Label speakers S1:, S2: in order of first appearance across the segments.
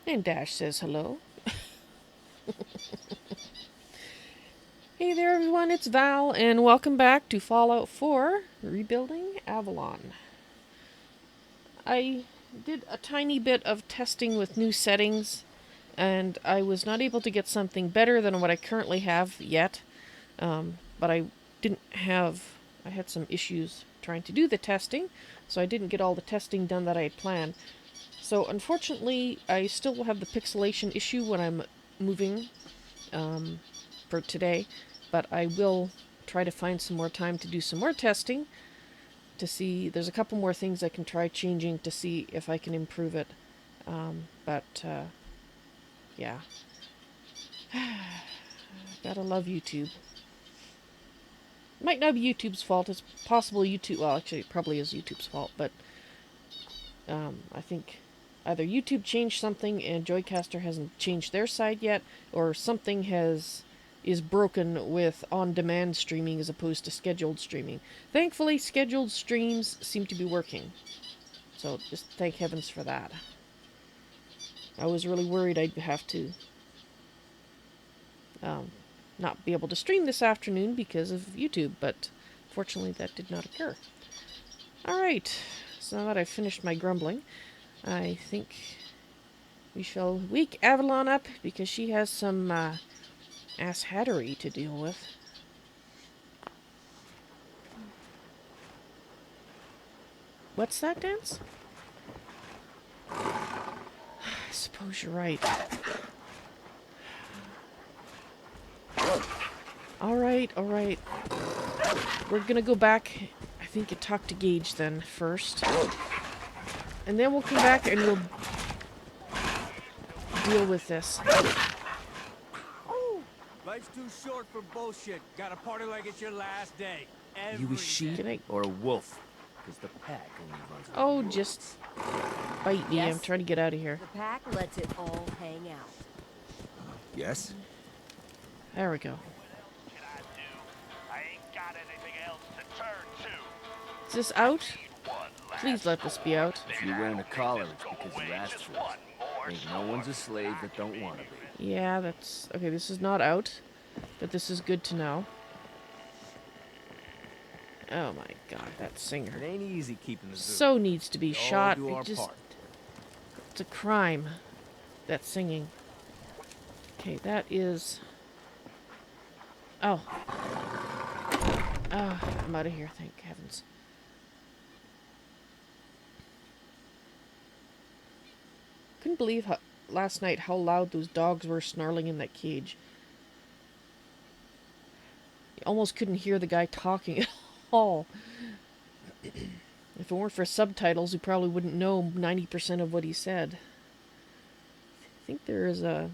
S1: And Dash says hello. Hey there everyone, it's Val, and welcome back to Fallout 4, Rebuilding Avalon. I did a tiny bit of testing with new settings, and I was not able to get something better than what I currently have yet. But I had some issues trying to do the testing, so I didn't get all the testing done that I had planned. So unfortunately, I still will have the pixelation issue when I'm moving for today, but I will try to find some more time to do some more testing to see. There's a couple more things I can try changing to see if I can improve it. Yeah. Gotta love YouTube. Might not be YouTube's fault. It's possible YouTube... Well, actually, it probably is YouTube's fault, but I think either YouTube changed something and Joycaster hasn't changed their side yet, or something is broken with on-demand streaming as opposed to scheduled streaming. Thankfully, scheduled streams seem to be working. So just thank heavens for that. I was really worried I'd have to not be able to stream this afternoon because of YouTube, but fortunately that did not occur. Alright, so now that I've finished my grumbling, I think we shall wake Avalon up because she has some ass-hattery to deal with. What's that, Danse? I suppose you're right. Alright. We're gonna go back, I think, and talk to Gage then first. And then we'll come back and we'll deal with this.
S2: Life's too short for bullshit. Gotta party like it's your last day.
S3: You a sheep or a wolf? Because the pack only runs.
S1: Oh, just bite me.
S4: Yes.
S1: I'm trying to get out of here.
S4: The pack lets it all hang out.
S3: Yes?
S1: There we go. Is this out? Please let this be out.
S3: If you're wearing a collar, it's because you asked for it. Ain't no one's a slave that don't want to be.
S1: Yeah, that's... Okay, this is not out, but this is good to know. Oh my god, that singer.
S3: It ain't easy keeping the zoo.
S1: So needs to be
S3: We all
S1: shot.
S3: do our
S1: It just...
S3: part.
S1: It's a crime. That singing. Okay, that is... Oh. Oh, I'm out of here, thank heavens. Couldn't believe last night how loud those dogs were snarling in that cage. You almost couldn't hear the guy talking at all. If it weren't for subtitles, you probably wouldn't know 90% of what he said. I think there is a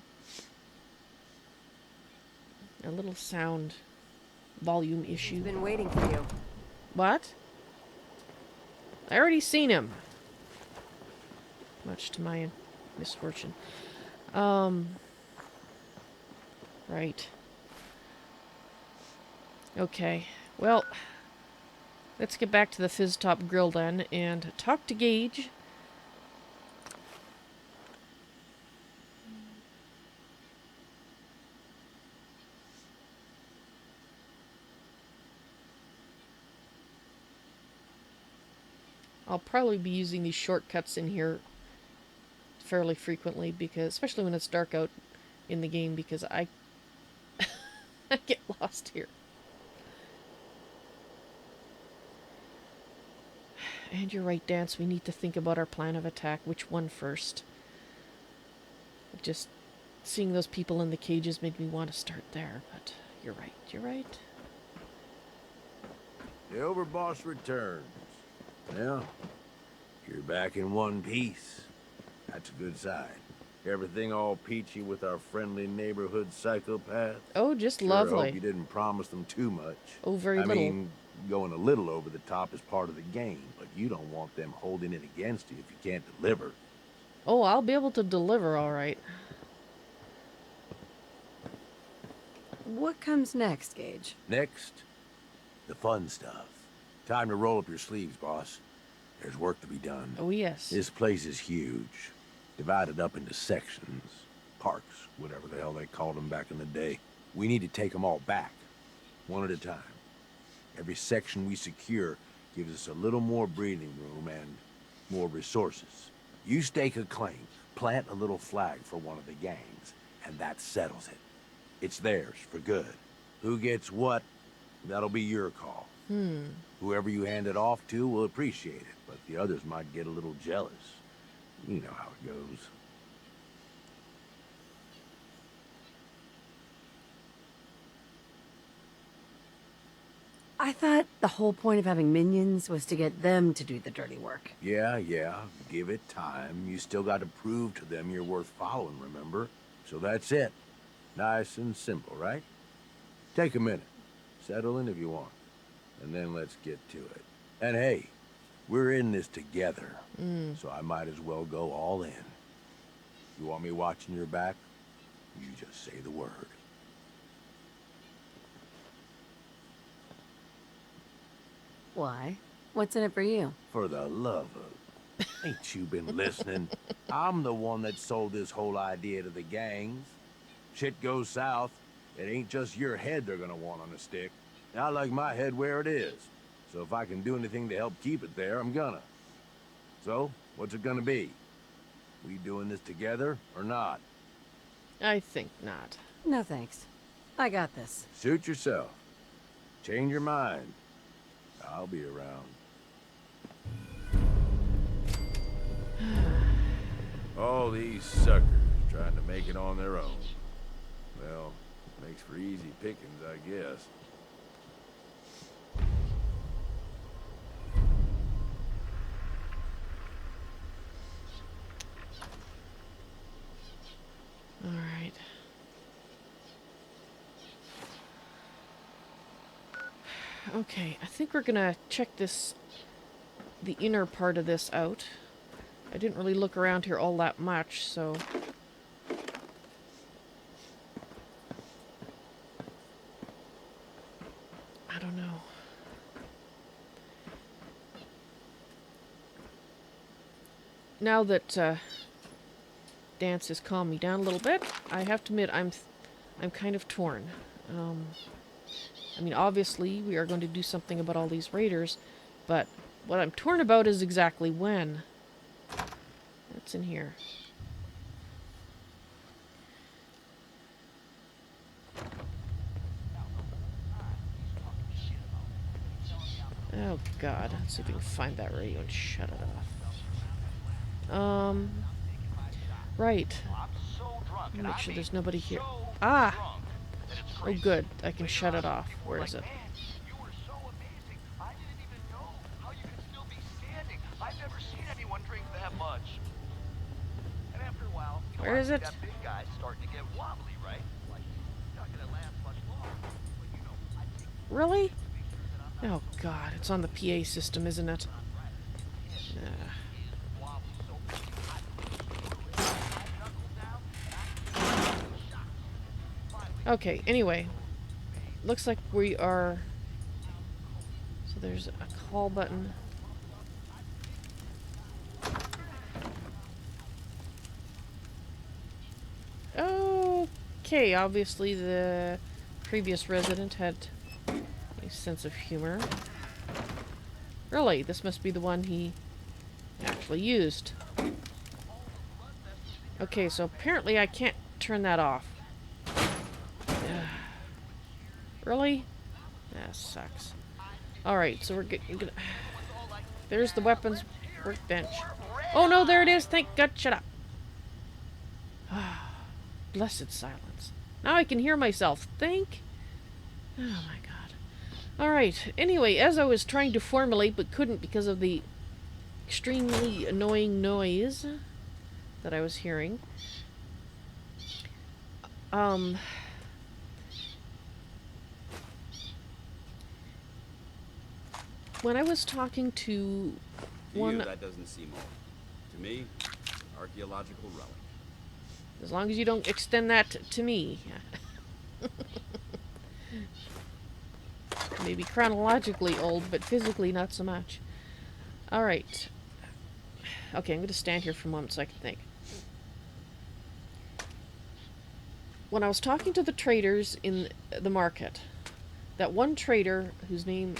S1: little sound volume issue.
S4: He's been waiting for you.
S1: What? I already seen him. Much to my misfortune. Right. Okay. Well, let's get back to the Fizz Top Grill then and talk to Gage. I'll probably be using these shortcuts in here fairly frequently, because especially when it's dark out in the game, because I I get lost here. And you're right, Danse, we need to think about our plan of attack. Which one first? Just seeing those people in the cages made me want to start there, but you're right.
S5: The overboss returns. Well, you're back in one piece. That's a good sign. Everything all peachy with our friendly neighborhood psychopath.
S1: Oh, just
S5: Sure
S1: lovely.
S5: hope you didn't promise them too much.
S1: Oh, very
S5: I
S1: little.
S5: mean, going a little over the top is part of the game, but you don't want them holding it against you if you can't deliver.
S1: Oh, I'll be able to deliver, all right.
S4: What comes next, Gage?
S5: Next, the fun stuff. Time to roll up your sleeves, boss. There's work to be done.
S1: Oh, yes.
S5: This place is huge. divided up into sections, parks, whatever the hell they called them back in the day. We need to take them all back, one at a time. Every section we secure gives us a little more breathing room and more resources. You stake a claim, plant a little flag for one of the gangs, and that settles it. It's theirs for good. Who gets what, that'll be your call. Whoever you hand it off to will appreciate it, but the others might get a little jealous. You know how it goes.
S4: I thought the whole point of having minions was to get them to do the dirty work.
S5: Yeah, give it time. You still got to prove to them you're worth following, remember? So that's it. Nice and simple, right? Take a minute. Settle in if you want. And then let's get to it. And hey, we're in this together. So I might as well go all in. You want me watching your back? You just say the word.
S4: Why? What's in it for you?
S5: For the love of... Ain't you been listening? I'm the one that sold this whole idea to the gangs. Shit goes south, it ain't just your head they're gonna want on a stick. I like my head where it is. So if I can do anything to help keep it there, I'm gonna. So, what's it gonna be? We doing this together or not?
S1: I think not.
S4: No thanks. I got this.
S5: Suit yourself. Change your mind. I'll be around. All these suckers trying to make it on their own. Well, makes for easy pickings, I guess.
S1: All right. Okay, I think we're gonna check this, the inner part of this out. I didn't really look around here all that much, so... I don't know. Now that Danse has calmed me down a little bit, I have to admit I'm kind of torn. I mean, obviously, we are going to do something about all these raiders, but what I'm torn about is exactly when. What's in here? Oh, God. Let's see if we can find that radio and shut it off. Right. Make sure there's nobody here. Ah! Oh, good. I can shut it off. Where is it?
S6: You were so amazing. I didn't even know how you could still be standing. I've never seen anyone drink that much. And after a while,
S1: Where is it?
S6: that big guy's starting to get wobbly, right? Like, it's not gonna last much longer. But I think
S1: Really? Oh, God. It's on the PA system, isn't it? Okay, anyway. Looks like we are... So there's a call button. Okay, obviously the previous resident had a sense of humor. Really, this must be the one he actually used. Okay, so apparently I can't turn that off. Really? That sucks. Alright, so we're gonna... There's the weapons workbench. Oh no, there it is! Thank God, shut up! Blessed silence. Now I can hear myself think. Oh my God. Alright, anyway, as I was trying to formulate but couldn't because of the extremely annoying noise that I was hearing. When I was talking to one...
S7: that doesn't seem old. To me, archaeological relic.
S1: As long as you don't extend that to me. Maybe chronologically old, but physically not so much. Alright. Okay, I'm going to stand here for a moment so I can think. when I was talking to the traders in the market, that one trader whose name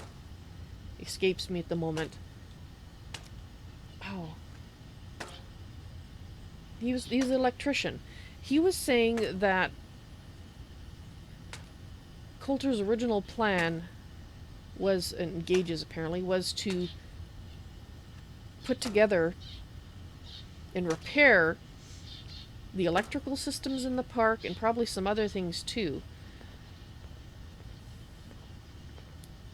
S1: escapes me at the moment. Oh. He's an electrician. He was saying that Coulter's original plan was, and Gage's apparently, was to put together and repair the electrical systems in the park and probably some other things too.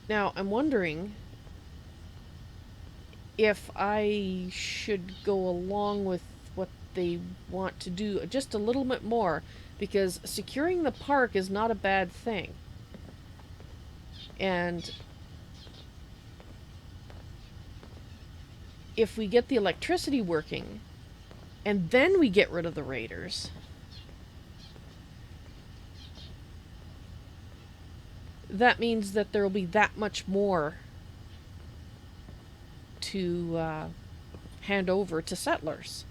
S1: Now, I'm wondering if I should go along with what they want to do just a little bit more, because securing the park is not a bad thing. And if we get the electricity working, and then we get rid of the raiders, that means that there will be that much more to hand over to settlers.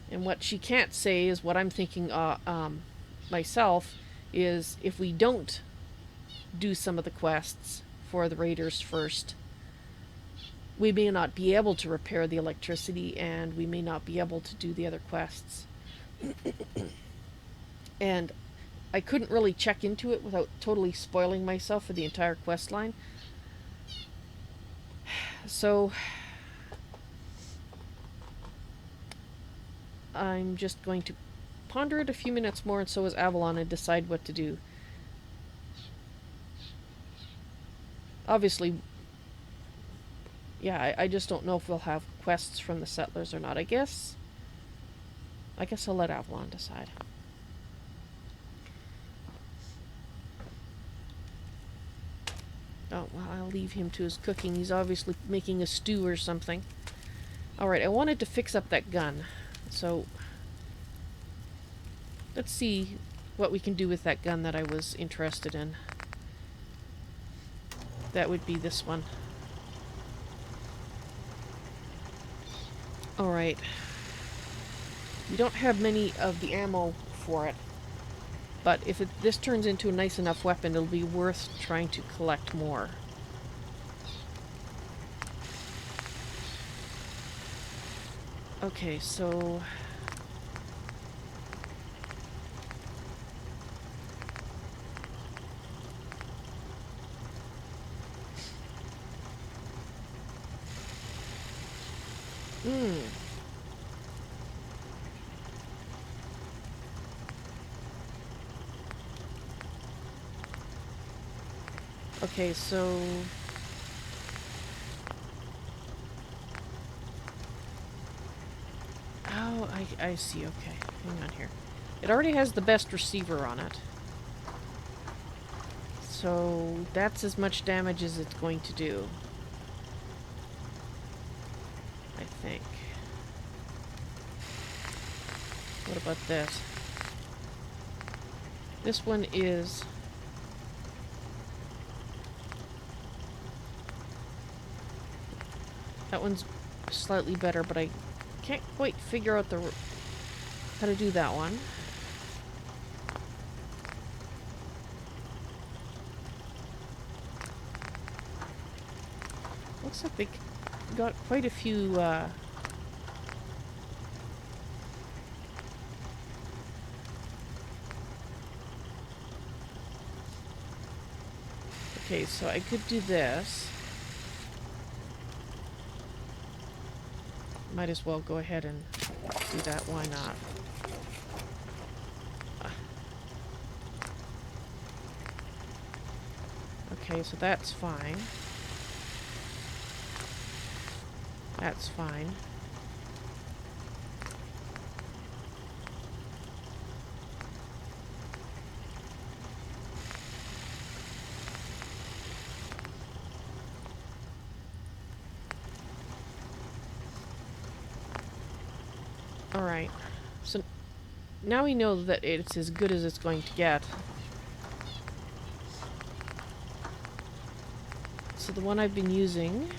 S1: And what she can't say is what I'm thinking myself, is if we don't do some of the quests for the raiders first, we may not be able to repair the electricity, and we may not be able to do the other quests. And I couldn't really check into it without totally spoiling myself for the entire quest line. So I'm just going to ponder it a few minutes more, and so is Avalon, and decide what to do. Obviously, yeah, I just don't know if we'll have quests from the settlers or not. I guess I'll let Avalon decide. Oh, well, I'll leave him to his cooking. He's obviously making a stew or something. Alright, I wanted to fix up that gun. So, let's see what we can do with that gun that I was interested in. That would be this one. Alright. We don't have many of the ammo for it. But if this turns into a nice enough weapon, it'll be worth trying to collect more. Okay, so... Okay, so... Oh, I see, okay. Hang on here. It already has the best receiver on it. So, that's as much damage as it's going to do. I think. What about this? This one is... That one's slightly better, but I can't quite figure out how to do that one. Looks like they got quite a few, Okay, so I could do this. Might as well go ahead and do that, why not? Okay, so that's fine. That's fine. Alright, so now we know that it's as good as it's going to get. So the one I've been using...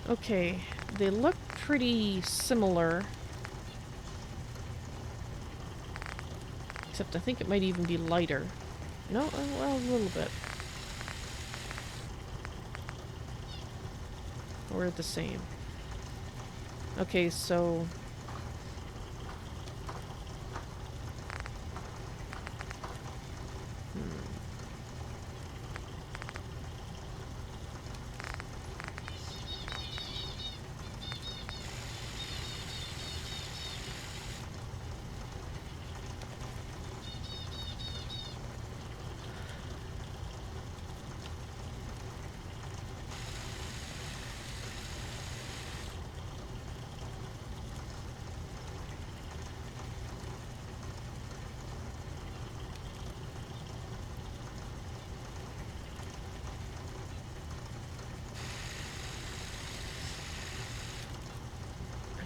S1: Okay, they look pretty similar. Except I think it might even be lighter. No, well, a little bit. Or the same. Okay, so...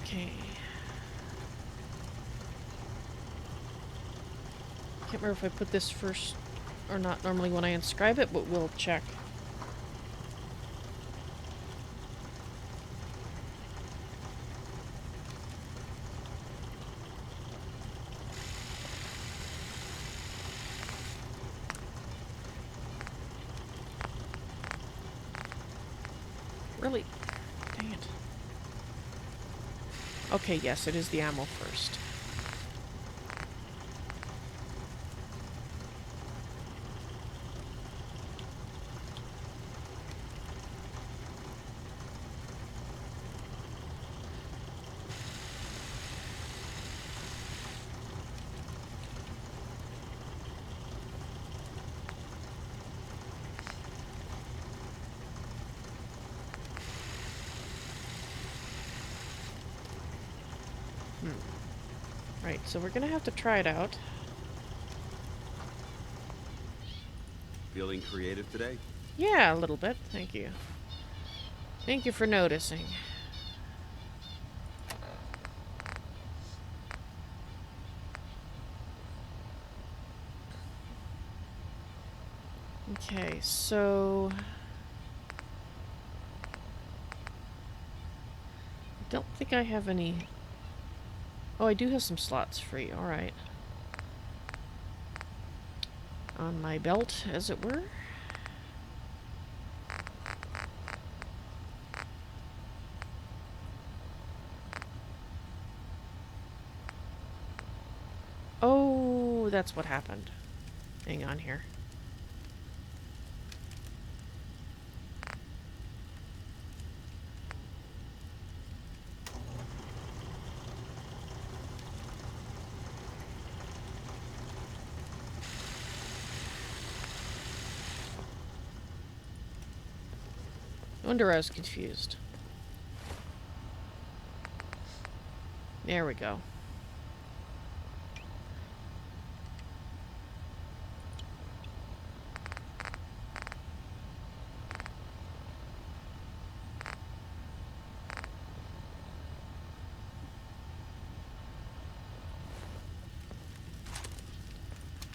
S1: Okay. Can't remember if I put this first or not normally when I inscribe it, but we'll check. Really? Dang it. Okay, yes, it is the ammo first. Right, so we're gonna have to try it out.
S7: Feeling creative today?
S1: Yeah, a little bit. Thank you. Thank you for noticing. Okay, so... I don't think I have any... Oh, I do have some slots free, alright. On my belt, as it were. Oh, that's what happened. Hang on here. No wonder I was confused. There we go.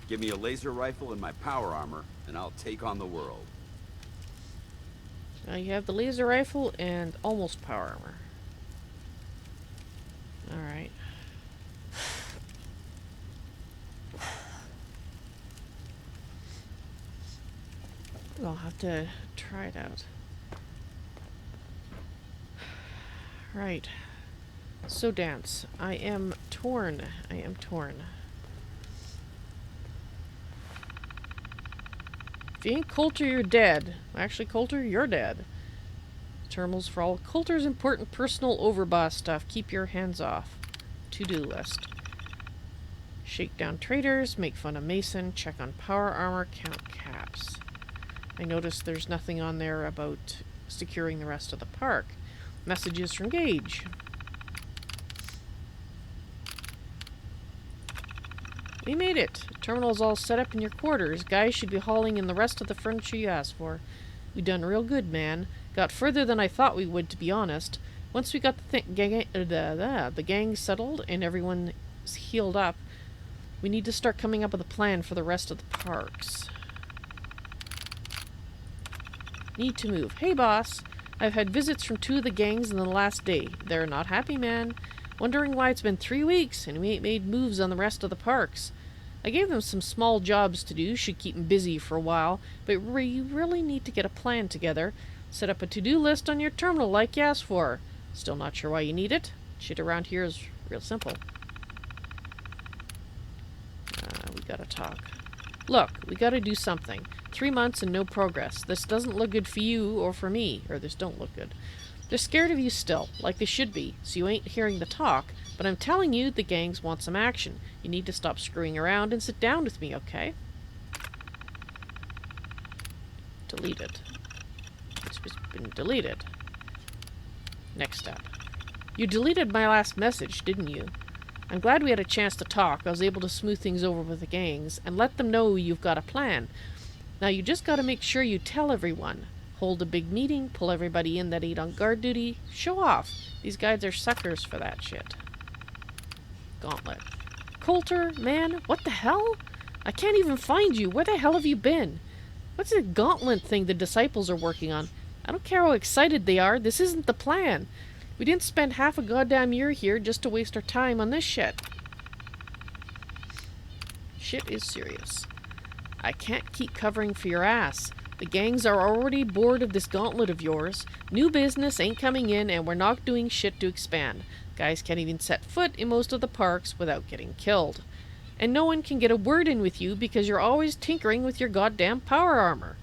S7: Give me a laser rifle and my power armor, and I'll take on the world.
S1: Now you have the laser rifle and almost power armor. Alright. I'll have to try it out. Right. So Danse. I am torn. I am torn. If you ain't Coulter, you're dead. Actually, Coulter, you're dead. Terminals for all Coulter's important personal overboss stuff. Keep your hands off. To-do list. Shake down traitors, make fun of Mason, check on power armor, count caps. I noticed there's nothing on there about securing the rest of the park. Messages from Gage. We made it. Terminal's all set up in your quarters. Guys should be hauling in the rest of the furniture you asked for. We done real good, man. Got further than I thought we would, to be honest. Once we got the gang settled and everyone's healed up, we need to start coming up with a plan for the rest of the parks. Need to move. Hey, boss. I've had visits from 2 of the gangs in the last day. They're not happy, man. Wondering why it's been 3 weeks and we ain't made moves on the rest of the parks. I gave them some small jobs to do, should keep them busy for a while, but we really need to get a plan together. Set up a to-do list on your terminal like you asked for. Still not sure why you need it. Shit around here is real simple. We gotta talk. Look, we gotta do something. 3 months and no progress. This doesn't look good for you or for me. Or this don't look good. They're scared of you still, like they should be, so you ain't hearing the talk, but I'm telling you the gangs want some action. You need to stop screwing around and sit down with me, okay? Deleted. It's been deleted. Next step. You deleted my last message, didn't you? I'm glad we had a chance to talk. I was able to smooth things over with the gangs and let them know you've got a plan. Now you just gotta make sure you tell everyone. Hold a big meeting, pull everybody in that ain't on guard duty. Show off. These guys are suckers for that shit. Gauntlet. Coulter, man, what the hell? I can't even find you. Where the hell have you been? What's the gauntlet thing the disciples are working on? I don't care how excited they are. This isn't the plan. We didn't spend half a goddamn year here just to waste our time on this shit. Shit is serious. I can't keep covering for your ass. The gangs are already bored of this gauntlet of yours. New business ain't coming in and we're not doing shit to expand. Guys can't even set foot in most of the parks without getting killed. And no one can get a word in with you because you're always tinkering with your goddamn power armor.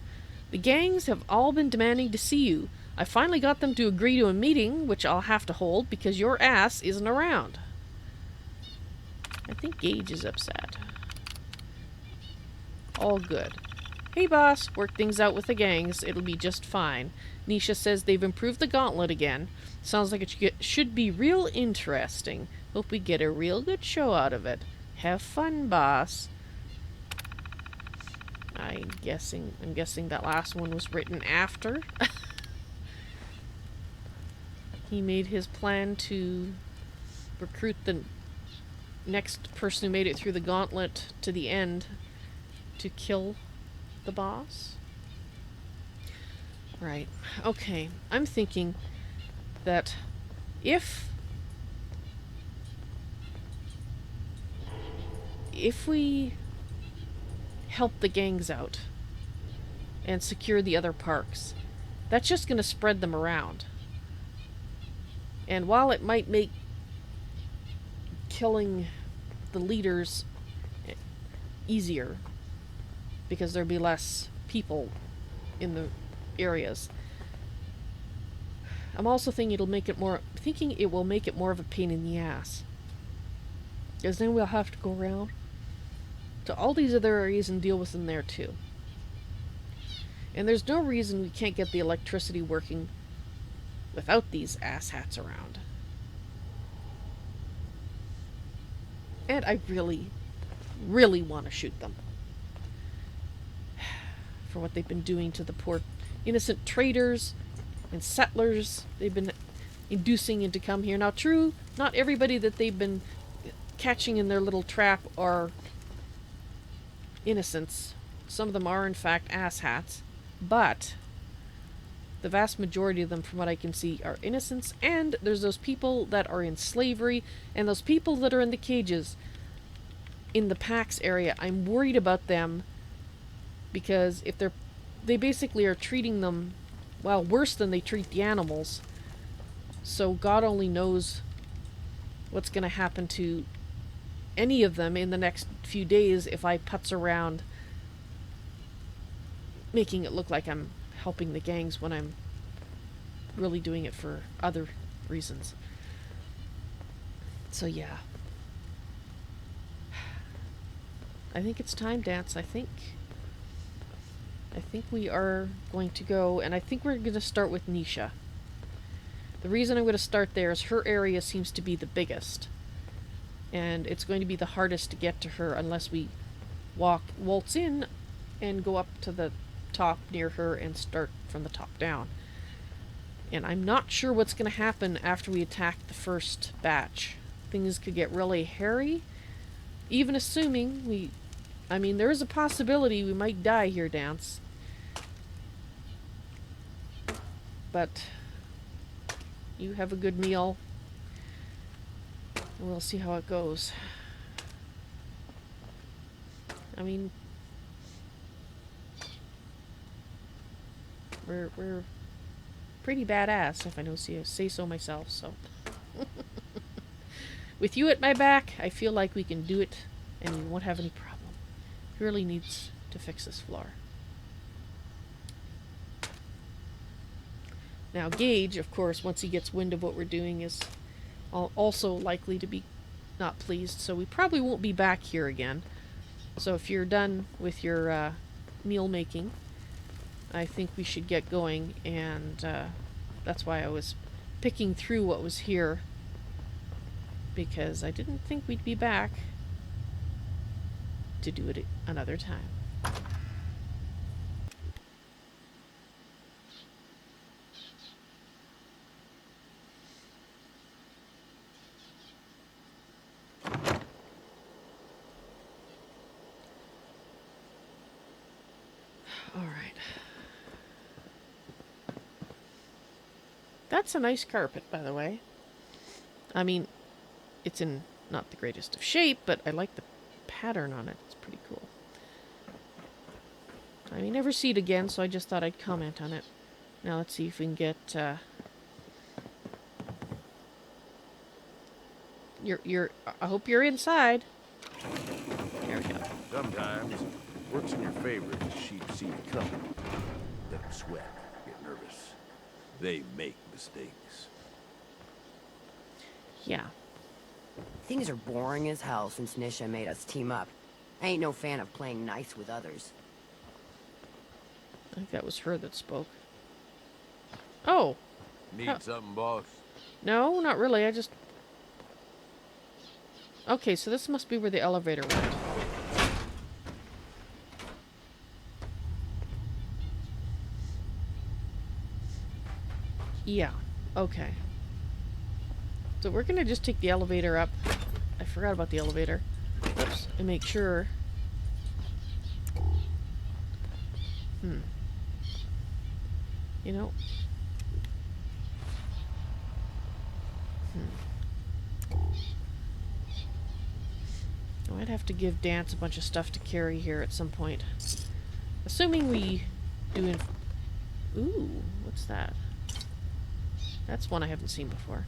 S1: The gangs have all been demanding to see you. I finally got them to agree to a meeting, which I'll have to hold because your ass isn't around. I think Gage is upset. All good. Hey boss, work things out with the gangs. It'll be just fine. Nisha says they've improved the gauntlet again. Sounds like it should be real interesting. Hope we get a real good show out of it. Have fun, boss. I'm guessing that last one was written after. He made his plan to recruit the next person who made it through the gauntlet to the end to kill the boss. Right. Okay. I'm thinking that if we help the gangs out and secure the other parks, that's just going to spread them around. And while it might make killing the leaders easier, because there'll be less people in the areas, I'm also thinking it will make it more of a pain in the ass. Because then we'll have to go around to all these other areas and deal with them there too. And there's no reason we can't get the electricity working without these asshats around. And I really, really want to shoot them. For what they've been doing to the poor innocent traders and settlers they've been inducing into come here. Now true, not everybody that they've been catching in their little trap are innocents. Some of them are in fact asshats, but the vast majority of them, from what I can see, are innocents, and there's those people that are in slavery, and those people that are in the cages in the PAX area. I'm worried about them, because if they basically are treating them, well, worse than they treat the animals. So God only knows what's going to happen to any of them in the next few days if I putz around making it look like I'm helping the gangs when I'm really doing it for other reasons. So yeah. I think it's time, Danse. I think we are going to go, and I think we're going to start with Nisha. The reason I'm going to start there is her area seems to be the biggest. And it's going to be the hardest to get to her unless we waltz in and go up to the top near her and start from the top down. And I'm not sure what's going to happen after we attack the first batch. Things could get really hairy. Even assuming I mean, there is a possibility we might die here, Danse. But You have a good meal. And we'll see how it goes. I mean, we're pretty badass, if I don't say so myself, so. With you at my back, I feel like we can do it and we won't have any problem. He really needs to fix this floor. Now, Gage, of course, once he gets wind of what we're doing, is also likely to be not pleased, so we probably won't be back here again. So if you're done with your meal making, I think we should get going, and that's why I was picking through what was here, because I didn't think we'd be back to do it another time. All right. That's a nice carpet, by the way. I mean, it's in not the greatest of shape, but I like the pattern on it. It's pretty cool. I may never see it again, so I just thought I'd comment on it. Now let's see if we can get I hope you're inside. There we go.
S5: Sometimes it works in your favor if the sheep see you coming. Let them sweat, get nervous. They make mistakes.
S1: Yeah.
S4: Things are boring as hell since Nisha made us team up. I ain't no fan of playing nice with others.
S1: I think that was her that spoke. Oh.
S5: Need something, boss?
S1: No, not really. I just... Okay, so this must be where the elevator went. Yeah. Okay. So we're gonna just take the elevator up. I forgot about the elevator. Oops. And make sure... You know... I might have to give Danse a bunch of stuff to carry here at some point. Assuming we do... Ooh, what's that? That's one I haven't seen before.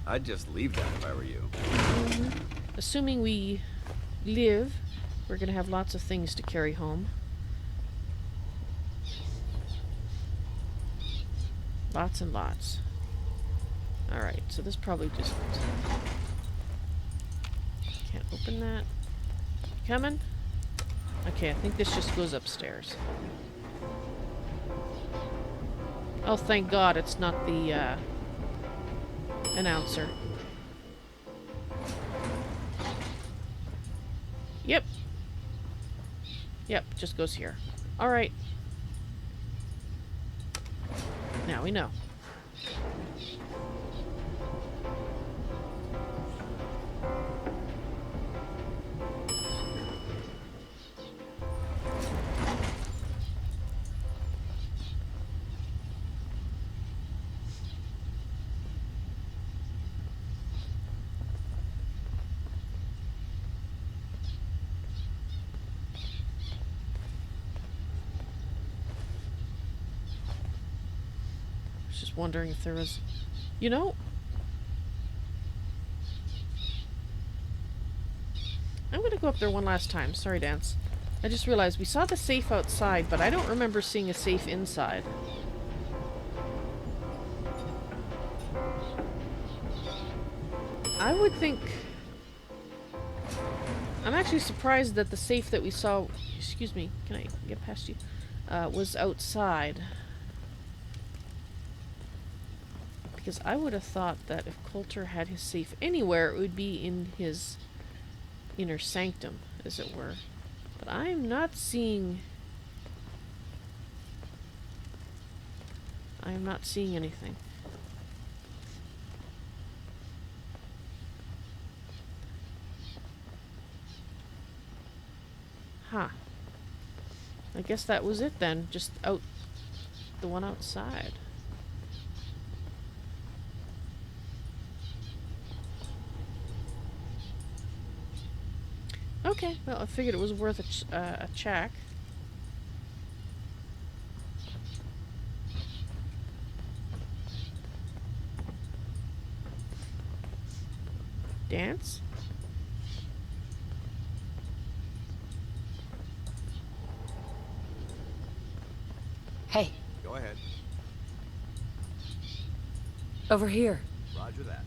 S7: I'd just leave that if I were you.
S1: Assuming we live, we're going to have lots of things to carry home. Lots and lots. Alright, so this probably just... Can't open that. Coming? Okay, I think this just goes upstairs. Oh, thank God it's not the, announcer. Yep. Yep, just goes here. Alright. Now we know. Wondering if there was, you know, I'm gonna go up there one last time. Sorry, Danse. I just realized we saw the safe outside, but I don't remember seeing a safe inside. I would think... I'm actually surprised that the safe that we saw... Excuse me, can I get past you? Was outside. Because I would have thought that if Coulter had his safe anywhere, it would be in his inner sanctum, as it were. But I'm not seeing... I am not seeing anything. Huh. I guess that was it then. Just out... the one outside. Okay, well, I figured it was worth a check. Dance?
S4: Hey,
S7: Go ahead.
S4: over here.
S7: Roger that.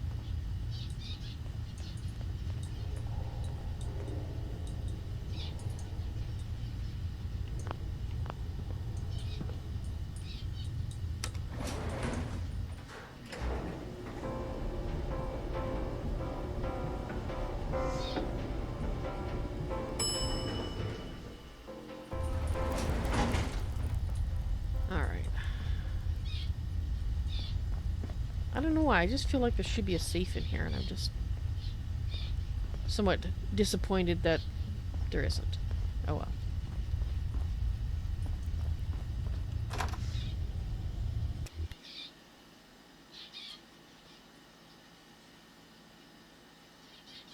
S1: Alright. I don't know why, I just feel like there should be a safe in here, and I'm just somewhat disappointed that there isn't. Oh well.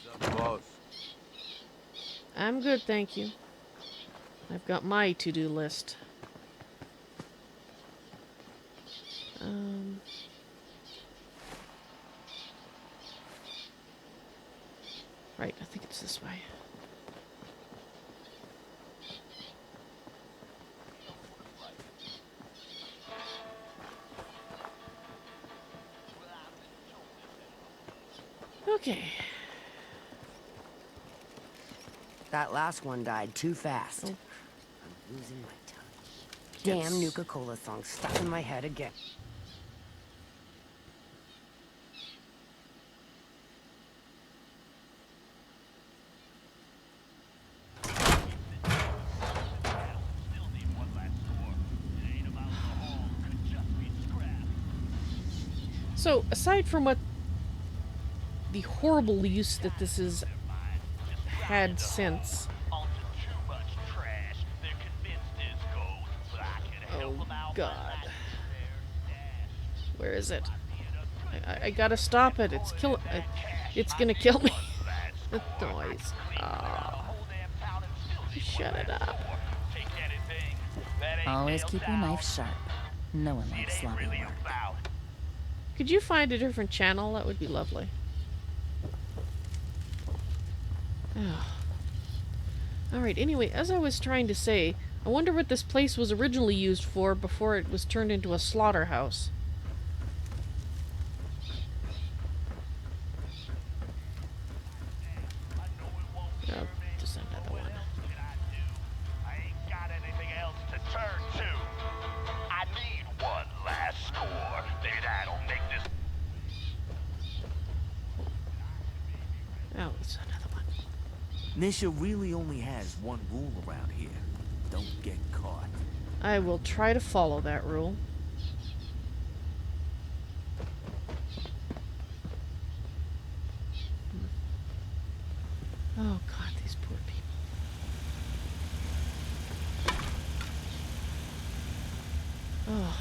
S5: What's up, boss?
S1: I'm good, thank you. I've got my to-do list. Right, I think it's this way. Okay.
S4: That last one died too fast.
S1: Oh.
S4: I'm losing my tongue.
S1: Yes.
S4: Damn Nuka-Cola song stuck in my head again.
S1: So, aside from what the horrible use that this has had since, oh god, where is it? I gotta stop it. It's gonna kill me. The noise. Ah, shut it up.
S8: Always keep your knife sharp. No one likes sloppy work.
S1: Could you find a different channel? That would be lovely. Alright, anyway, as I was trying to say, I wonder what this place was originally used for before it was turned into a slaughterhouse. Oh, just another one.
S6: I ain't got anything else to turn to. I need one last score. Maybe that'll make this.
S1: Oh, it's another one.
S3: Nisha really only has one rule around here. Don't get caught.
S1: I will try to follow that rule. Oh god, these poor people. Oh.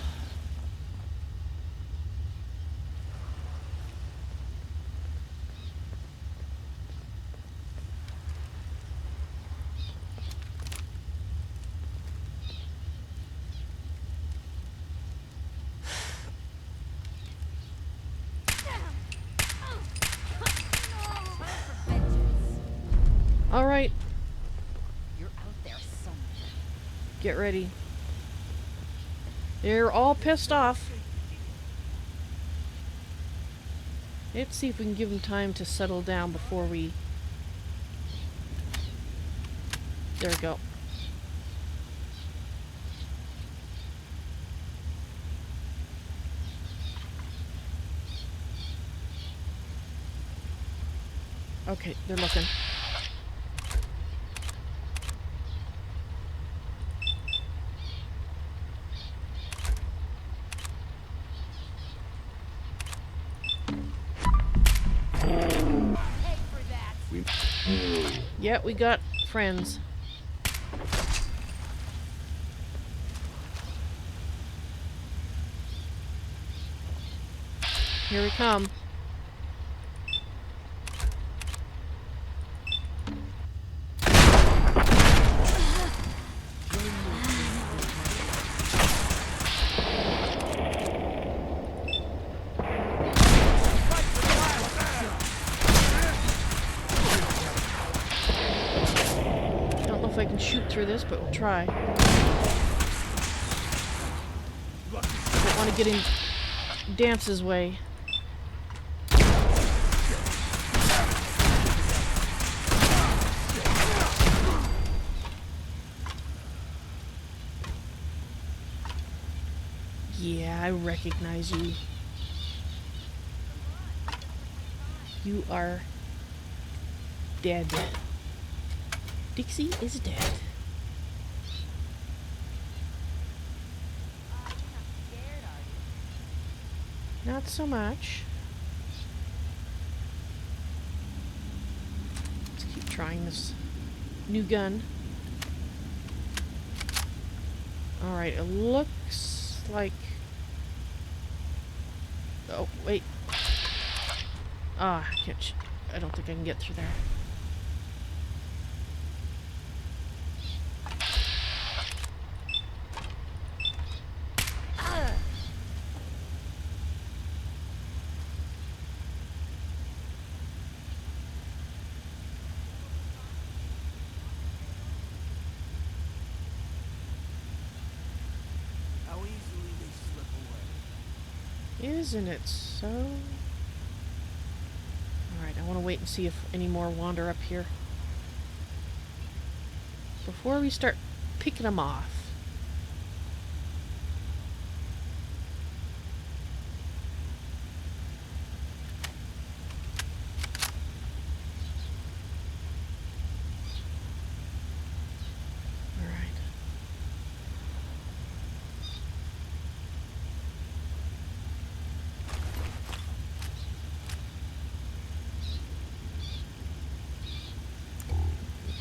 S1: All right,
S8: You're out there somewhere.
S1: get ready. They're all pissed off. Let's see if we can give them time to settle down before we... There we go. Okay, they're looking. Yeah, we got friends. Here we come. shoot through this, but we'll try. Don't want to get in Dance's way. Yeah, I recognize you. You are dead. Dixie is dead. Not so much. Let's keep trying this new gun. Alright, it looks like... Oh, wait. Ah, I don't think I can get through there.
S2: How easily they slip away.
S1: Isn't it so? Alright, I want to wait and see if any more wander up here before we start picking them off. Alright.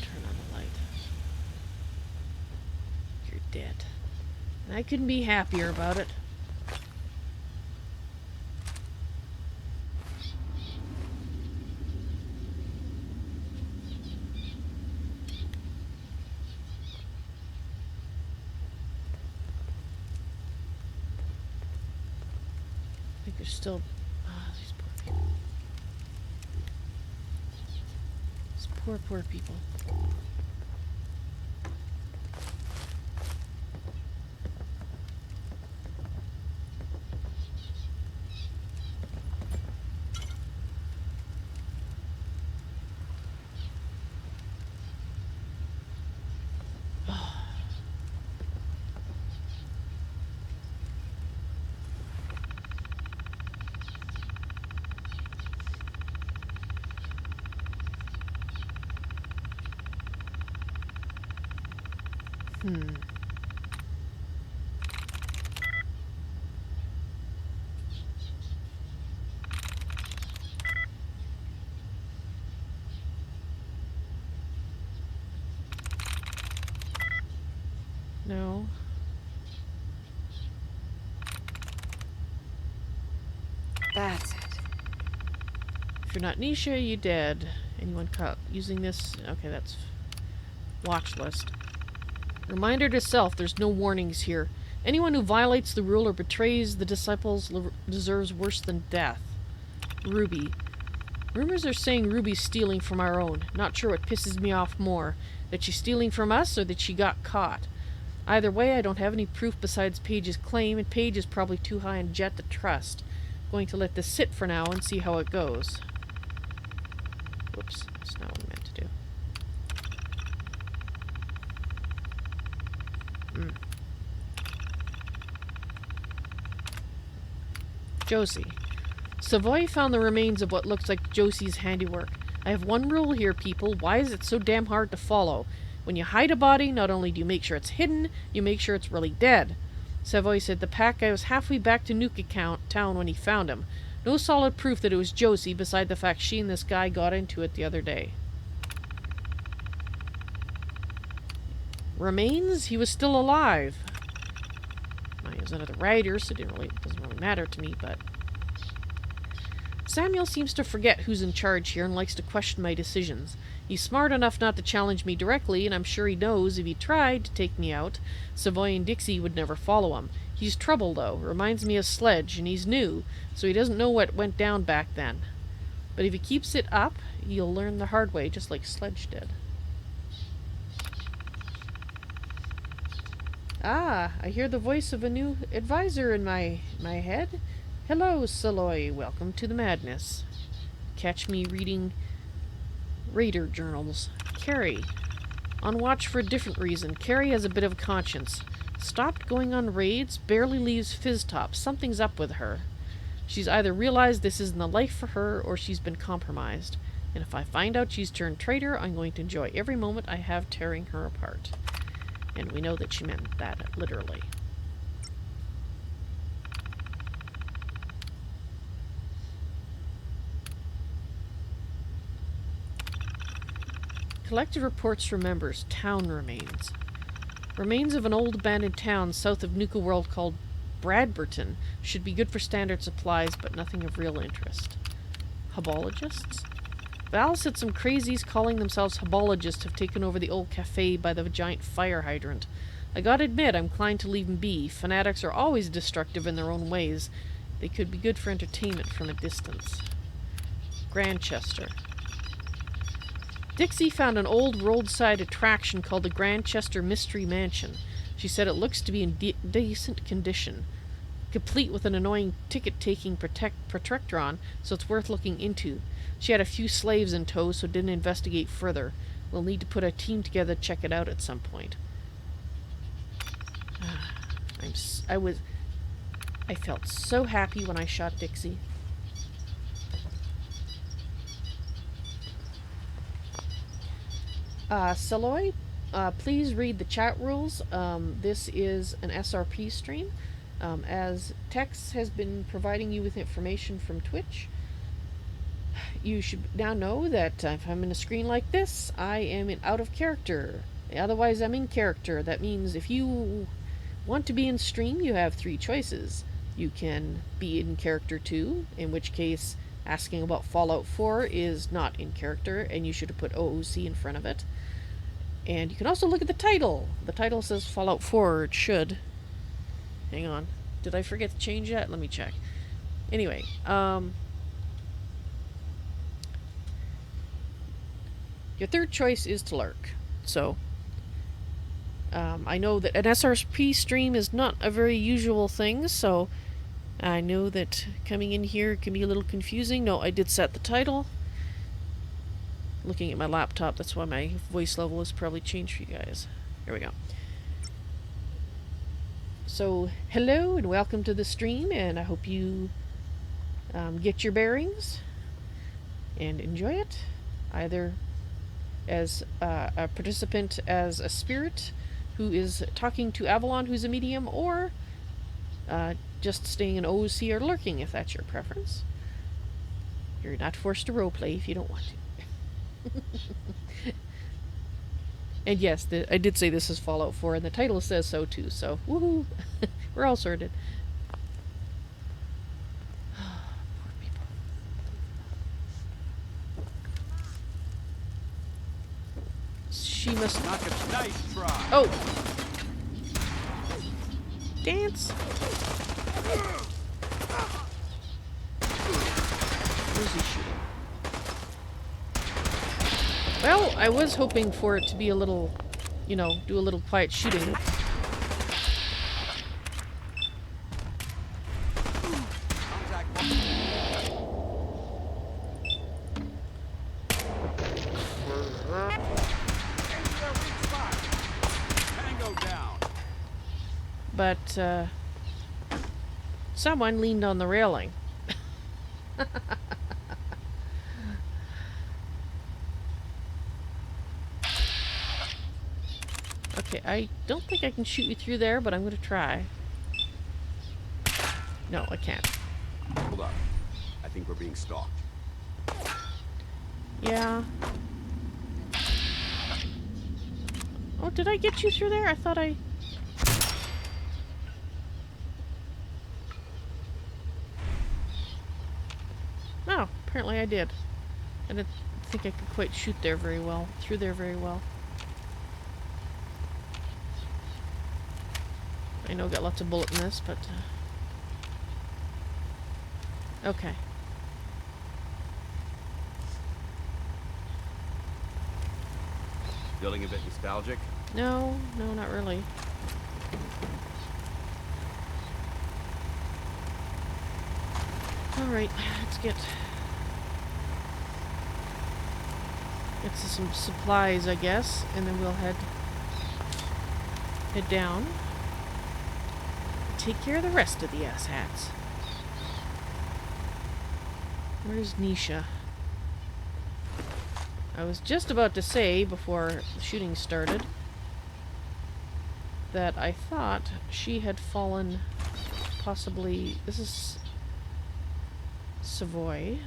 S1: Turn on the light. You're dead. And I couldn't be happier about it. I think there's still... these poor people. These poor people. No.
S4: That's it.
S1: If you're not Nisha, you dead. Anyone caught using this? Okay, that's watch list. Reminder to self, there's no warnings here. Anyone who violates the rule or betrays the disciples deserves worse than death. Ruby. Rumors are saying Ruby's stealing from our own. Not sure what pisses me off more. That she's stealing from us or that she got caught. Either way, I don't have any proof besides Paige's claim, and Paige is probably too high on Jet to trust. Going to let this sit for now and see how it goes. Whoops, that's not what I meant to do. Josie. Savoy found the remains of what looks like Josie's handiwork. I have one rule here, people. Why is it so damn hard to follow? When you hide a body, not only do you make sure it's hidden, you make sure it's really dead. Savoy said the pack guy was halfway back to Nuka-Town when he found him. No solid proof that it was Josie, beside the fact she and this guy got into it the other day. Remains? He was still alive. Well, he was another rider, so it doesn't really matter to me, but... Samuel seems to forget who's in charge here and likes to question my decisions. He's smart enough not to challenge me directly, and I'm sure he knows if he tried to take me out, Savoy and Dixie would never follow him. He's trouble, though. Reminds me of Sledge, and he's new, so he doesn't know what went down back then. But if he keeps it up, he'll learn the hard way, just like Sledge did. Ah, I hear the voice of a new advisor in my head. Hello, Saloy. Welcome to the madness. Catch me reading Raider journals. Carrie. On watch for a different reason. Carrie has a bit of a conscience. Stopped going on raids, barely leaves Fizztop. Something's up with her. She's either realized this isn't the life for her, or she's been compromised. And if I find out she's turned traitor, I'm going to enjoy every moment I have tearing her apart. And we know that she meant that literally. Collected reports from members. Town remains. Remains of an old abandoned town south of Nuka-World called Bradberton. Should be good for standard supplies, but nothing of real interest. Hubologists? Vals said some crazies calling themselves hubologists have taken over the old cafe by the giant fire hydrant. I gotta admit, I'm inclined to leave them be. Fanatics are always destructive in their own ways. They could be good for entertainment from a distance. Grantchester. Dixie found an old roadside attraction called the Grantchester Mystery Mansion. She said it looks to be in decent condition, complete with an annoying ticket-taking protectron, so it's worth looking into. She had a few slaves in tow, so didn't investigate further. We'll need to put a team together to check it out at some point. I felt so happy when I shot Dixie. Saloy, please read the chat rules. This is an SRP stream. As Tex has been providing you with information from Twitch, you should now know that if I'm in a screen like this, I am out of character. Otherwise, I'm in character. That means if you want to be in stream, you have 3 choices. You can be in character too, in which case asking about Fallout 4 is not in character, and you should have put OOC in front of it. And you can also look at the title. The title says Fallout 4, or it should. Hang on. Did I forget to change that? Let me check. Anyway, your third choice is to lurk. So, I know that an SRP stream is not a very usual thing, so I know that coming in here can be a little confusing. No, I did set the title. Looking at my laptop, that's why my voice level has probably changed for you guys. Here we go. So, hello and welcome to the stream, and I hope you get your bearings and enjoy it, either as a participant as a spirit who is talking to Avalon, who's a medium, or just staying in OOC or lurking, if that's your preference. You're not forced to roleplay if you don't want to. And yes, I did say this is Fallout 4, and the title says so too, so woohoo! We're all sorted. Poor people. She must...
S2: Nice try.
S1: Oh! Dance! Where's he shooting? Well, I was hoping for it to be a little, you know, do a little quiet shooting. But, someone leaned on the railing. Okay, I don't think I can shoot you through there, but I'm gonna try. No, I can't.
S7: Hold up. I think we're being stalked.
S1: Yeah. Oh, did I get you through there? I thought I... Oh, apparently I did. I didn't think I could quite shoot there very well. Through there very well. I know I got lots of bullets in this, but... Okay.
S7: Feeling a bit nostalgic?
S1: No, no, not really. Alright, let's get to some supplies, I guess, and then we'll head down. Take care of the rest of the asshats. Where's Nisha? I was just about to say, before the shooting started, that I thought she had fallen possibly... This is Savoy.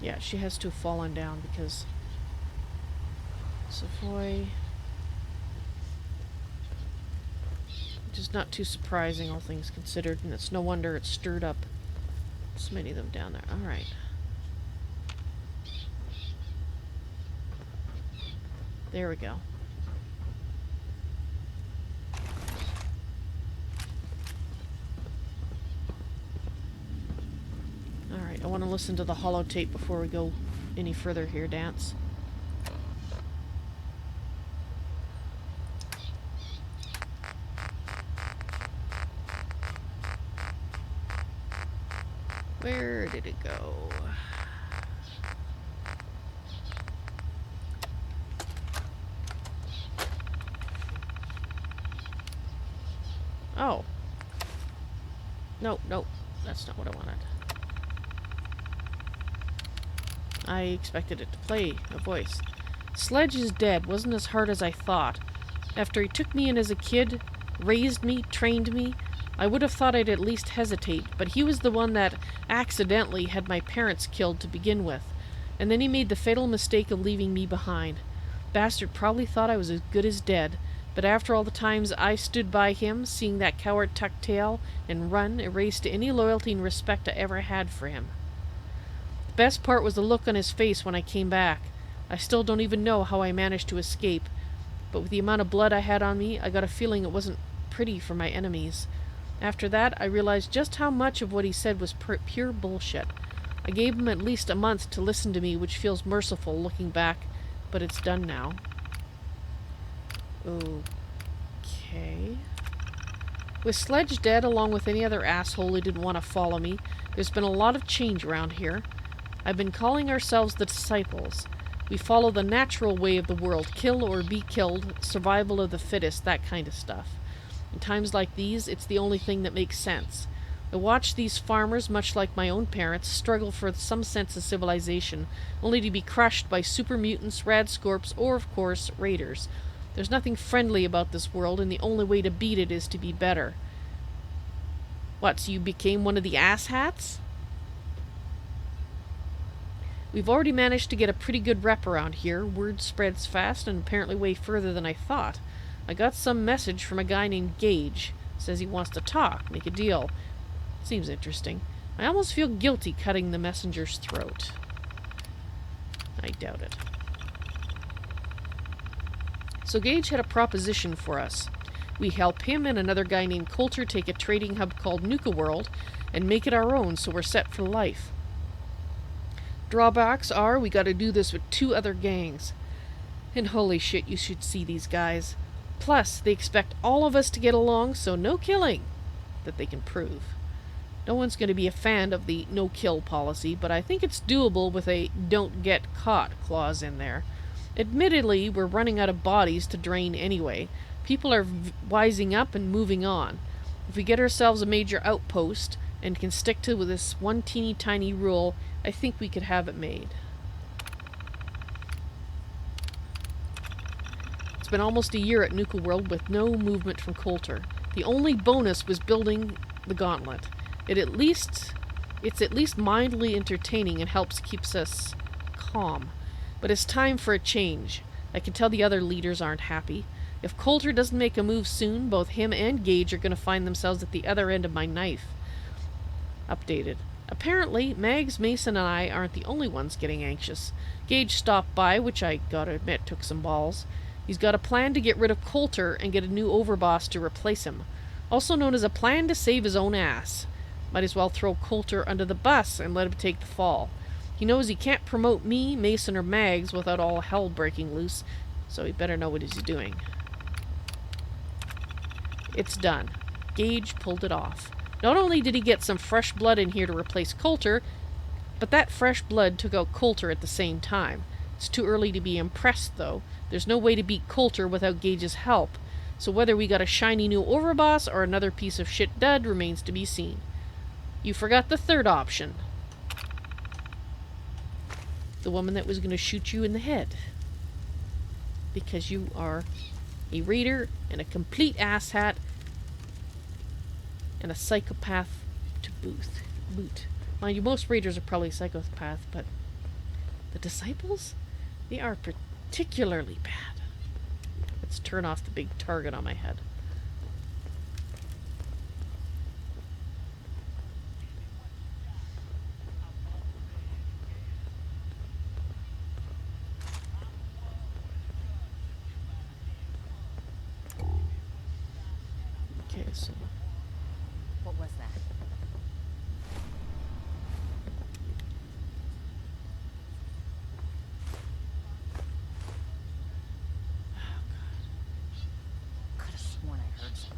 S1: Yeah, she has to have fallen down because Savoy, which is not too surprising, all things considered, and it's no wonder it stirred up so many of them down there. Alright. There we go. Alright, I want to listen to the holotape before we go any further here, Danse. Where did it go? Oh. No, no, that's not what I wanted. I expected it to play a voice. Sledge is dead. Wasn't as hard as I thought. After he took me in as a kid, raised me, trained me, I would have thought I'd at least hesitate, but he was the one that accidentally had my parents killed to begin with. And then he made the fatal mistake of leaving me behind. Bastard probably thought I was as good as dead, but after all the times I stood by him, seeing that coward tuck tail and run erased any loyalty and respect I ever had for him. The best part was the look on his face when I came back. I still don't even know how I managed to escape, but with the amount of blood I had on me, I got a feeling it wasn't pretty for my enemies. After that, I realized just how much of what he said was pure bullshit. I gave him at least a month to listen to me, which feels merciful looking back, but it's done now. Okay. With Sledge dead, along with any other asshole who didn't want to follow me, there's been a lot of change around here. I've been calling ourselves the Disciples. We follow the natural way of the world, kill or be killed, survival of the fittest, that kind of stuff. In times like these, it's the only thing that makes sense. I watch these farmers, much like my own parents, struggle for some sense of civilization, only to be crushed by super mutants, radscorps, or, of course, raiders. There's nothing friendly about this world, and the only way to beat it is to be better. What, so you became one of the asshats? We've already managed to get a pretty good rep around here. Word spreads fast and apparently way further than I thought. I got some message from a guy named Gage. Says he wants to talk, make a deal. Seems interesting. I almost feel guilty cutting the messenger's throat. I doubt it. So Gage had a proposition for us. We help him and another guy named Coulter take a trading hub called Nuka-World and make it our own so we're set for life. Drawbacks are we gotta do this with 2 other gangs. And holy shit, you should see these guys. Plus, they expect all of us to get along, so no killing. That they can prove. No one's going to be a fan of the no-kill policy, but I think it's doable with a don't-get-caught clause in there. Admittedly, we're running out of bodies to drain anyway. People are wising up and moving on. If we get ourselves a major outpost and can stick to this one teeny-tiny rule, I think we could have it made. It's been almost a year at Nuka-World with no movement from Coulter. The only bonus was building the gauntlet. It's at least mildly entertaining and keeps us calm. But it's time for a change. I can tell the other leaders aren't happy. If Coulter doesn't make a move soon, both him and Gage are going to find themselves at the other end of my knife. Updated. Apparently, Mags, Mason, and I aren't the only ones getting anxious. Gage stopped by, which I gotta admit took some balls. He's got a plan to get rid of Coulter and get a new overboss to replace him. also known as a plan to save his own ass. Might as well throw Coulter under the bus and let him take the fall. He knows he can't promote me, Mason, or Mags without all hell breaking loose, so he better know what he's doing. It's done. Gage pulled it off. Not only did he get some fresh blood in here to replace Coulter, but that fresh blood took out Coulter at the same time. It's too early to be impressed, though. There's no way to beat Coulter without Gage's help, so whether we got a shiny new overboss or another piece of shit dud remains to be seen. You forgot the third option. The woman that was going to shoot you in the head. Because you are a raider and a complete asshat and a psychopath to boot. Mind you, most raiders are probably psychopaths, but the disciples? They are particularly bad. Let's turn off the big target on my head. Okay, so...
S8: What was that? Could have sworn I heard something.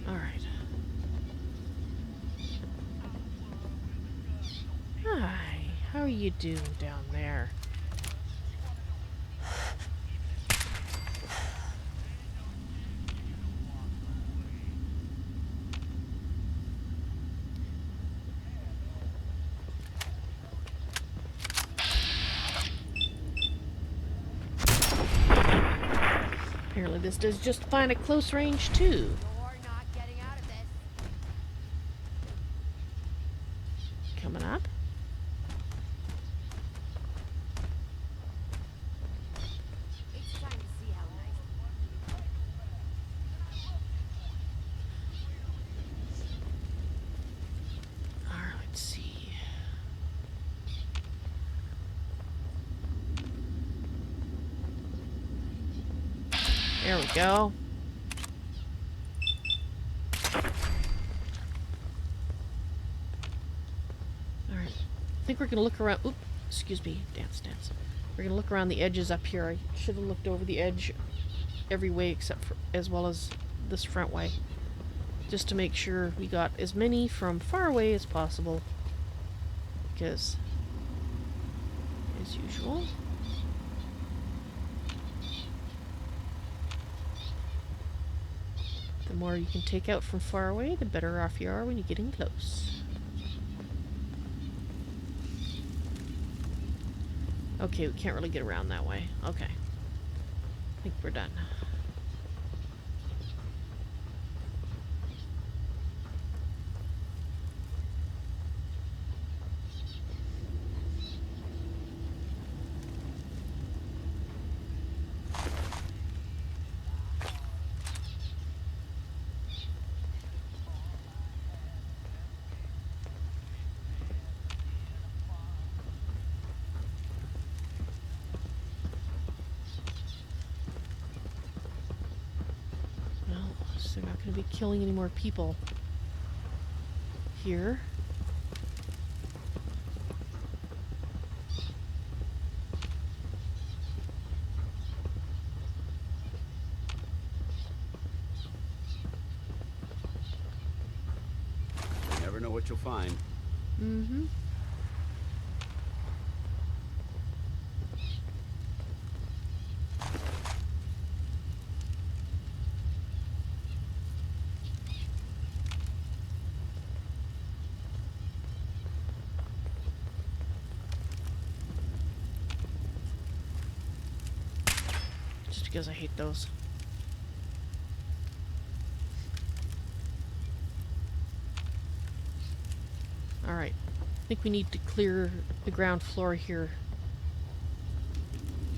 S1: Alright. Hi, how are you doing down there? Apparently this does just fine at close range too.
S4: You're not getting out of this.
S1: Coming up.
S4: It's time to see how nice.
S1: Alright, let's see. There we go. Alright. I think we're gonna look around. Oop, excuse me, Danse. We're gonna look around the edges up here. I should have looked over the edge every way except for, as well as this front way. Just to make sure we got as many from far away as possible. Because, as usual, the more you can take out from far away, the better off you are when you're getting close. Okay, we can't really get around that way. Okay. I think we're done. They're not going to be killing any more people here.
S7: You never know what you'll find.
S1: Mm-hmm. Because I hate those. Alright. I think we need to clear the ground floor here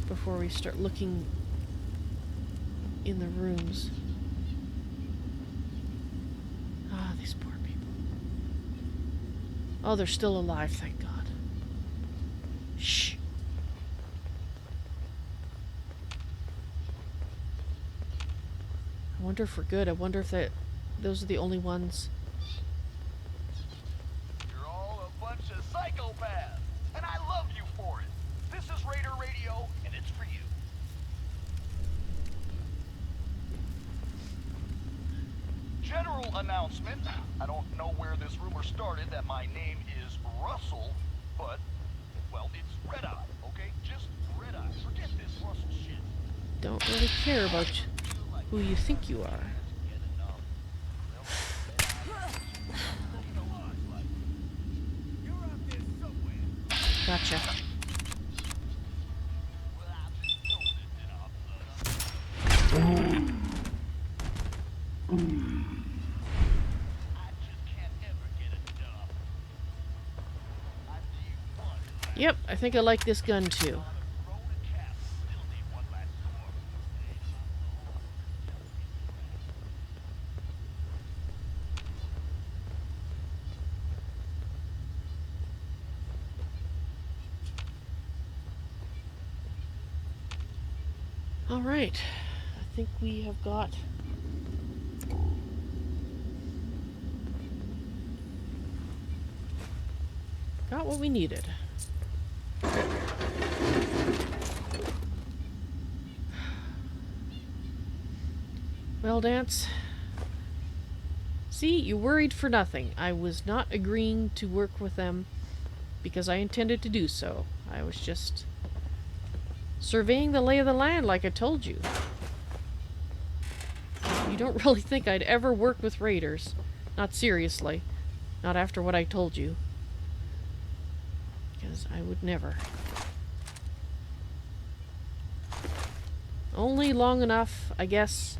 S1: before we start looking in the rooms. Oh, they're still alive, thank God. Shh. I wonder if we're good. I wonder if those are the only ones.
S6: You're all a bunch of psychopaths, and I love you for it. This is Raider Radio, and it's for you. General announcement. I don't know where this rumor started that my name is Russell, but, well, it's Red Eye, okay? Just Red Eye. Forget this Russell shit.
S1: Don't really care about who you think you are. Gotcha. Yep, I think I like this gun too. Alright, I think we have got what we needed. Well, Danse. See, you worried for nothing. I was not agreeing to work with them because I intended to do so. I was just surveying the lay of the land like I told you. You don't really think I'd ever work with raiders. Not seriously. Not after what I told you. Because I would never. Only long enough, I guess,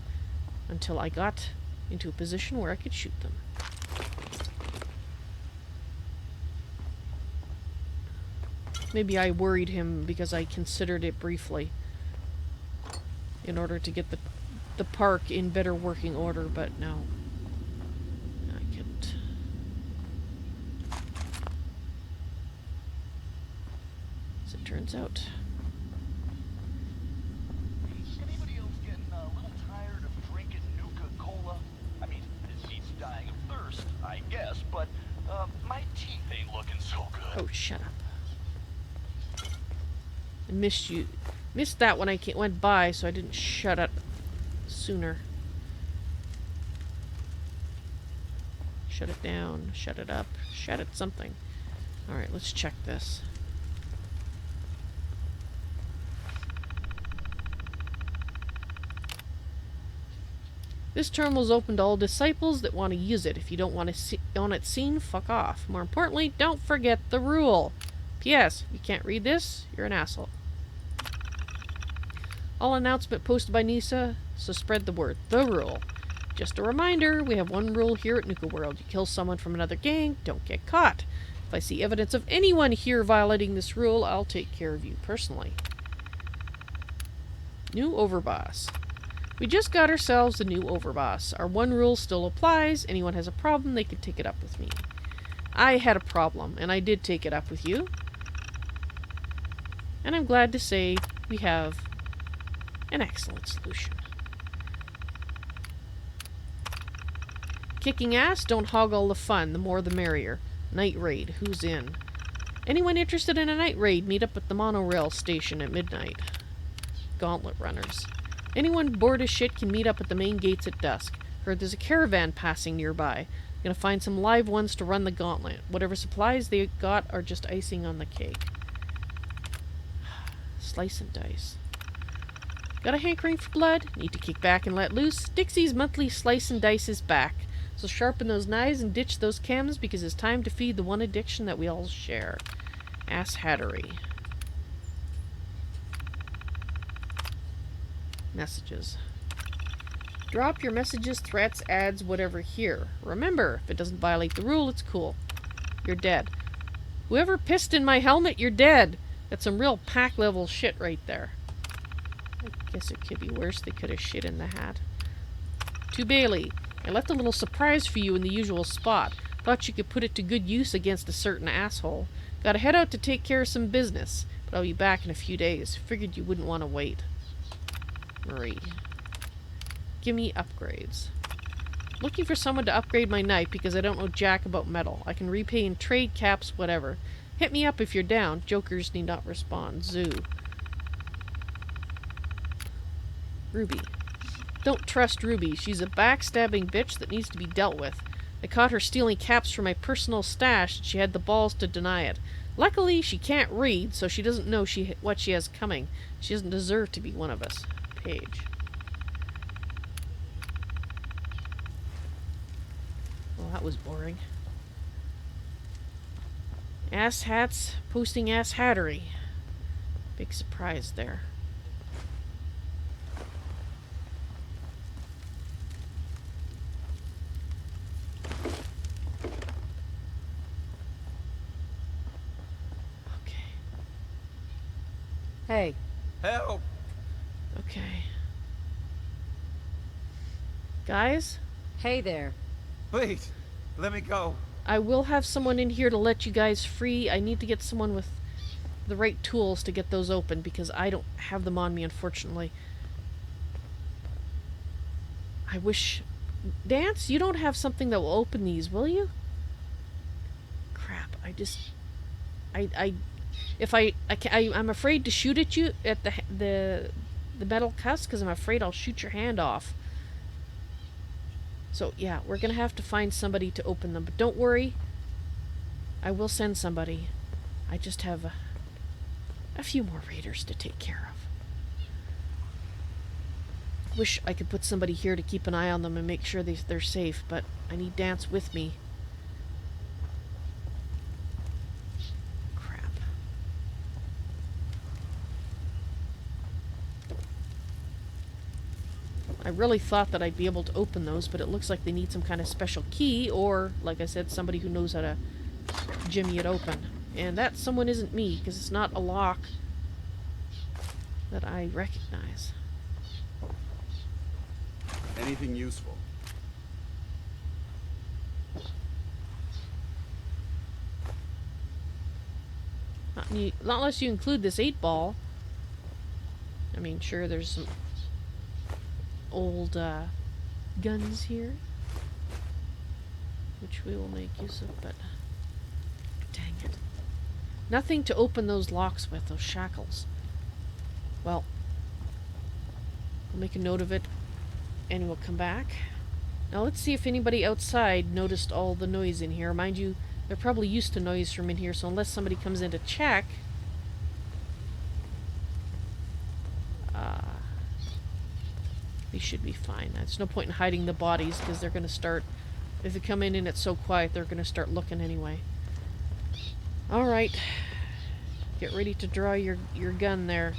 S1: until I got into a position where I could shoot them. Maybe I worried him because I considered it briefly in order to get the park in better working order, but no. I couldn't. As it turns out.
S6: Anybody else getting a little tired of drinking Nuka-Cola? I mean, it beats dying of thirst, I guess, but my teeth ain't looking so good.
S1: Oh, shut up. I missed you. Missed that when I went by, so I didn't shut up sooner. Shut it down. Shut it up. Shut it something. Alright, let's check this. This terminal is open to all disciples that want to use it. If you don't want it seen, fuck off. More importantly, don't forget the rule. P.S. If you can't read this, you're an asshole. All announcement posted by Nisa, so spread the word. The rule. Just a reminder, we have one rule here at Nuka-World. You kill someone from another gang, don't get caught. If I see evidence of anyone here violating this rule, I'll take care of you personally. New overboss. We just got ourselves a new overboss. Our one rule still applies. Anyone has a problem, they can take it up with me. I had a problem, and I did take it up with you. And I'm glad to say we have an excellent solution. Kicking ass, don't hog all the fun. The more the merrier. Night raid, who's in? Anyone interested in a night raid, meet up at the monorail station at midnight. Gauntlet runners. Anyone bored as shit can meet up at the main gates at dusk. Heard there's a caravan passing nearby. Gonna find some live ones to run the gauntlet. Whatever supplies they got are just icing on the cake. Slice and dice. Got a hankering for blood? Need to kick back and let loose? Dixie's monthly slice and dice is back. So sharpen those knives and ditch those chems because it's time to feed the one addiction that we all share. Ass hattery. Messages. Drop your messages, threats, ads, whatever here. Remember, if it doesn't violate the rule, it's cool. You're dead. Whoever pissed in my helmet, you're dead. That's some real pack level shit right there. I guess it could be worse. They could have shit in the hat. To Bailey. I left a little surprise for you in the usual spot. Thought you could put it to good use against a certain asshole. Gotta head out to take care of some business, but I'll be back in a few days. Figured you wouldn't want to wait. Marie. Gimme upgrades. Looking for someone to upgrade my knife because I don't know jack about metal. I can repay in trade, caps, whatever. Hit me up if you're down. Jokers need not respond. Zoo. Ruby. Don't trust Ruby. She's a backstabbing bitch that needs to be dealt with. I caught her stealing caps from my personal stash and she had the balls to deny it. Luckily, she can't read, so she doesn't know what she has coming. She doesn't deserve to be one of us. Page. Well, that was boring. Ass hats posting ass hattery. Big surprise there. Okay.
S4: Hey.
S2: Help!
S1: Okay. Guys?
S4: Hey there.
S2: Please, let me go.
S1: I will have someone in here to let you guys free. I need to get someone with the right tools to get those open because I don't have them on me, unfortunately. I wish... Danse, you don't have something that will open these, will you? Crap, I just... I'm afraid to shoot at you at the metal cuss because I'm afraid I'll shoot your hand off. So, yeah, we're going to have to find somebody to open them. But don't worry. I will send somebody. I just have a few more raiders to take care of. Wish I could put somebody here to keep an eye on them and make sure they're safe, but I need Danse with me. Crap. I really thought that I'd be able to open those, but it looks like they need some kind of special key, or, like I said, somebody who knows how to jimmy it open. And that someone isn't me, because it's not a lock that I recognize.
S7: Anything useful?
S1: Not unless you include this 8-ball. I mean, sure, there's some old guns here, which we will make use of, but dang it. Nothing to open those locks with, those shackles. Well, I'll make a note of it, and we'll come back. Now let's see if anybody outside noticed all the noise in here. Mind you, they're probably used to noise from in here, so unless somebody comes in to check... we should be fine. There's no point in hiding the bodies, because they're going to start... If they come in and it's so quiet, they're going to start looking anyway. Alright. Get ready to draw your gun there.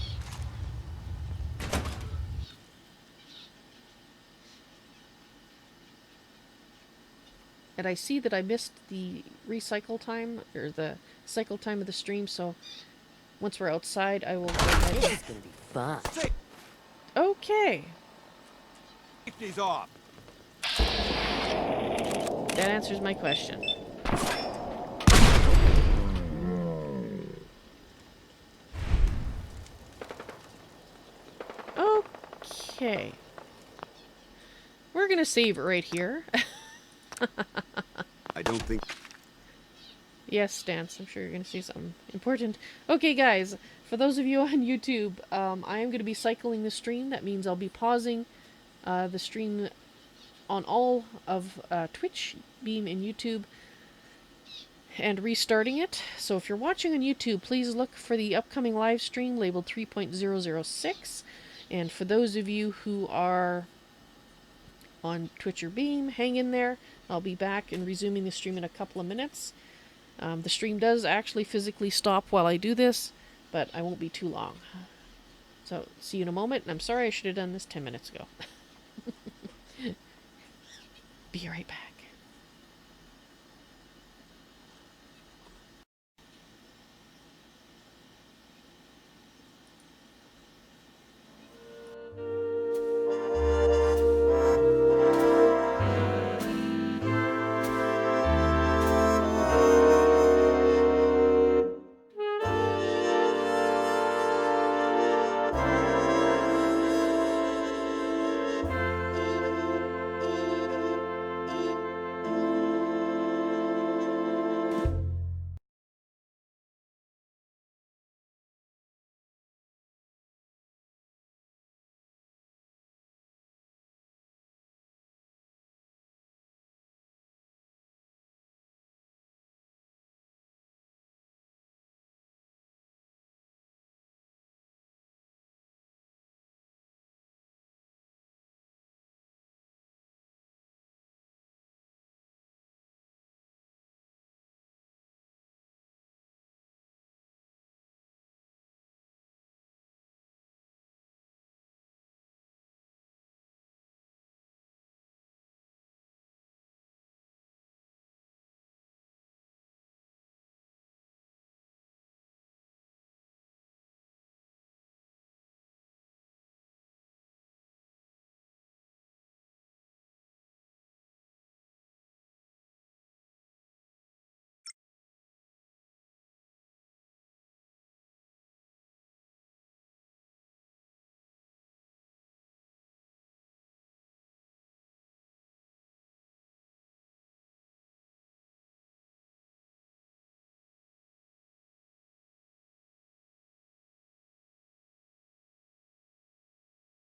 S1: And I see that I missed the recycle time, or the cycle time of the stream, so once we're outside, I will go ahead.
S4: This is gonna be fun.
S1: Okay.
S2: Safety's off.
S1: That answers my question. Okay. We're gonna save it right here.
S7: I don't think...
S1: Yes, Danse, I'm sure you're gonna see something important. Okay, guys, for those of you on YouTube, I am gonna be cycling the stream. That means I'll be pausing the stream on all of Twitch, Beam, and YouTube, and restarting it. So if you're watching on YouTube, please look for the upcoming live stream labeled 3.006. And for those of you who are on Twitch or Beam, hang in there. I'll be back and resuming the stream in a couple of minutes. The stream does actually physically stop while I do this, but I won't be too long. So, see you in a moment, and I'm sorry I should have done this 10 minutes ago. Be right back.